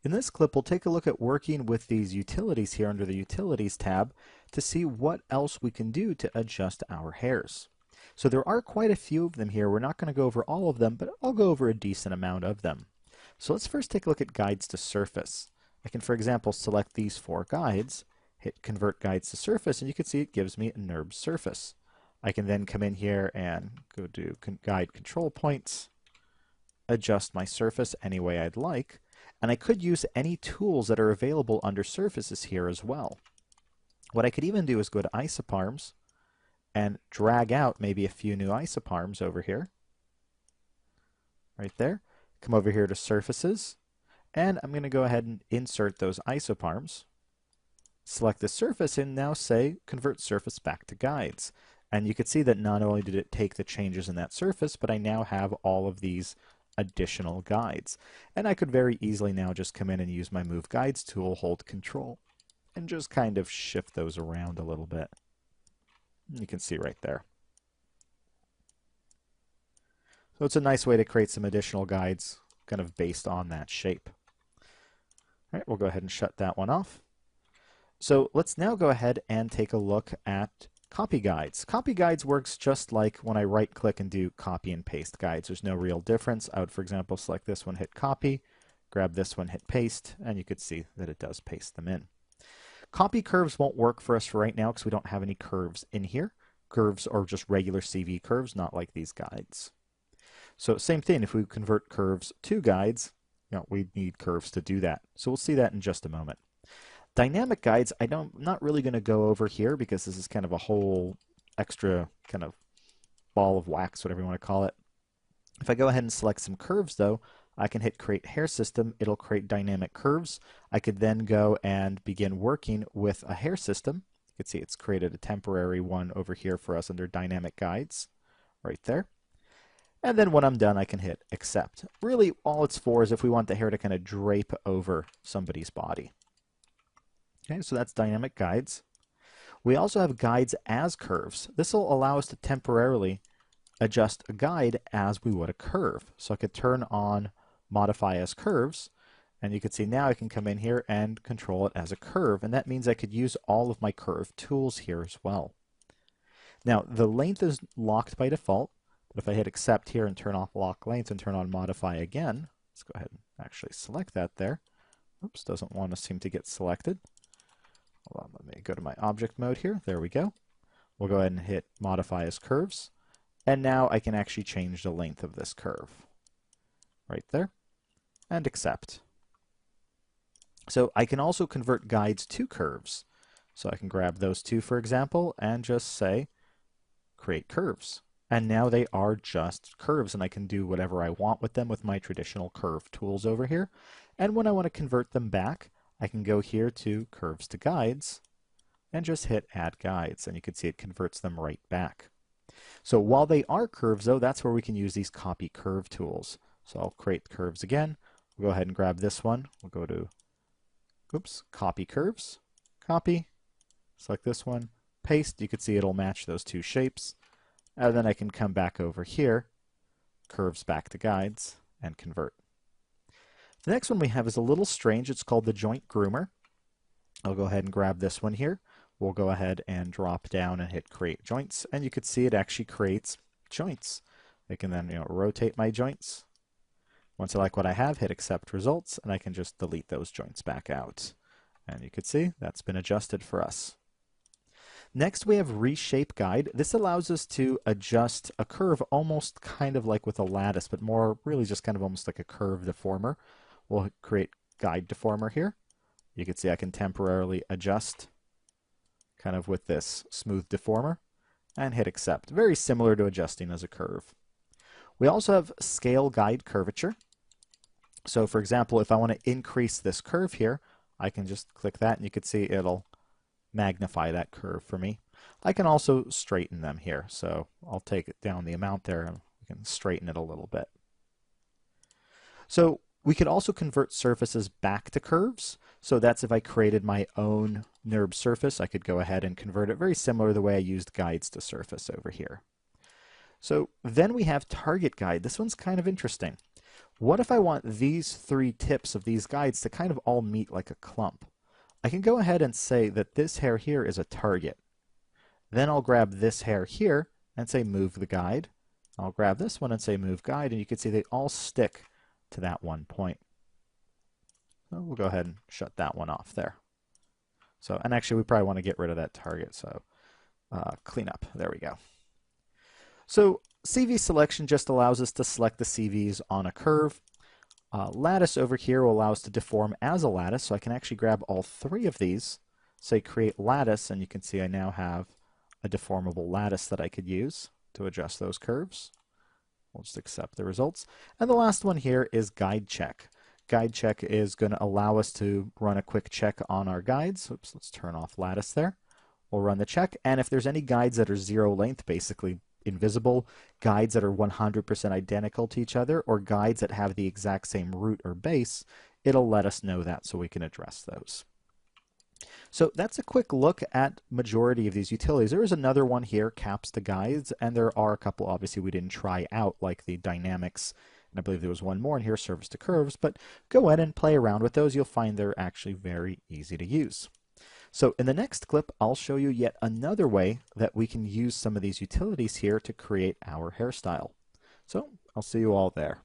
In this clip, we'll take a look at working with these utilities here under the Utilities tab to see what else we can do to adjust our hairs. So there are quite a few of them here. We're not going to go over all of them, but I'll go over a decent amount of them. So let's first take a look at guides to surface. I can, for example, select these 4 guides, hit Convert Guides to Surface, and you can see it gives me a NURB surface. I can then come in here and go to Guide Control Points, adjust my surface any way I'd like, and I could use any tools that are available under surfaces here as well. What I could even do is go to isoparms and drag out maybe a few new isoparms over here. Right there. Come over here to surfaces, and I'm going to go ahead and insert those isoparms. Select the surface and now say convert surface back to guides. And you can see that not only did it take the changes in that surface, but I now have all of these additional guides. And I could very easily now just come in and use my Move Guides tool, hold Control, and just kind of shift those around a little bit. You can see right there. So it's a nice way to create some additional guides kind of based on that shape. All right, we'll go ahead and shut that one off. So let's now go ahead and take a look at copy guides. Copy guides works just like when I right click and do copy and paste guides. There's no real difference. I would, for example, select this one, hit copy, grab this one, hit paste, and you could see that it does paste them in. Copy curves won't work for us right now because we don't have any curves in here. Curves are just regular CV curves, not like these guides. So same thing, if we convert curves to guides, we need curves to do that. So we'll see that in just a moment. Dynamic guides, I'm not really going to go over here because this is kind of a whole extra kind of ball of wax, whatever you want to call it. If I go ahead and select some curves though, I can hit Create Hair System. It'll create dynamic curves. I could then go and begin working with a hair system. You can see it's created a temporary one over here for us under Dynamic Guides, right there. And then when I'm done, I can hit Accept. Really, all it's for is if we want the hair to kind of drape over somebody's body. Okay, so that's Dynamic Guides. We also have Guides as curves. This will allow us to temporarily adjust a guide as we would a curve. So I could turn on Modify as Curves, and you can see now I can come in here and control it as a curve, and that means I could use all of my curve tools here as well. Now, the length is locked by default, but if I hit Accept here and turn off Lock Length and turn on Modify again, let's go ahead and actually select that there. Oops, doesn't want to seem to get selected. Hold on, let me go to my object mode here. There we go. We'll go ahead and hit Modify as Curves, and now I can actually change the length of this curve. Right there, and Accept. So I can also convert guides to curves. So I can grab those two, for example, and just say, create curves. And now they are just curves, and I can do whatever I want with them with my traditional curve tools over here. And when I want to convert them back, I can go here to Curves to Guides, and just hit Add Guides, and you can see it converts them right back. So while they are curves, though, that's where we can use these Copy Curve tools. So I'll create curves again. We'll go ahead and grab this one. We'll go to, Copy Curves, Copy, select this one, paste. You can see it'll match those two shapes. And then I can come back over here, Curves back to Guides, and convert. The next one we have is a little strange. It's called the Joint Groomer. I'll go ahead and grab this one here. We'll go ahead and drop down and hit Create Joints, and you can see it actually creates joints. I can then rotate my joints. Once I like what I have, hit Accept Results, and I can just delete those joints back out. And you can see that's been adjusted for us. Next we have Reshape Guide. This allows us to adjust a curve almost kind of like with a lattice, but more really just kind of almost like a curve deformer. We'll create Guide Deformer here. You can see I can temporarily adjust kind of with this smooth deformer and hit Accept. Very similar to adjusting as a curve. We also have Scale Guide Curvature. So for example, if I want to increase this curve here, I can just click that and you can see it'll magnify that curve for me. I can also straighten them here. So I'll take it down the amount there and we can straighten it a little bit. So we could also convert surfaces back to curves. So that's if I created my own NURB surface, I could go ahead and convert it very similar to the way I used guides to surface over here. So then we have Target Guide. This one's kind of interesting. what if I want these three tips of these guides to kind of all meet like a clump? I can go ahead and say that this hair here is a target. Then I'll grab this hair here and say move the guide. I'll grab this one and say move guide, and you can see they all stick to that one point. So we'll go ahead and shut that one off there. So, and actually we probably want to get rid of that target, so clean up. There we go. So CV selection just allows us to select the CVs on a curve. Lattice over here will allow us to deform as a lattice, so I can actually grab all three of these, say create lattice, and you can see I now have a deformable lattice that I could use to adjust those curves. We'll just accept the results. And the last one here is guide check. Guide check is going to allow us to run a quick check on our guides. Oops, let's turn off lattice there. We'll run the check, and if there's any guides that are zero length, basically invisible, guides that are 100% identical to each other, or guides that have the exact same root or base, it'll let us know that so we can address those. So that's a quick look at majority of these utilities. There is another one here, caps to guides, and there are a couple obviously we didn't try out, like the dynamics, and I believe there was one more in here, service to curves, but go ahead and play around with those. You'll find they're actually very easy to use. So in the next clip, I'll show you yet another way that we can use some of these utilities here to create our hairstyle. So I'll see you all there.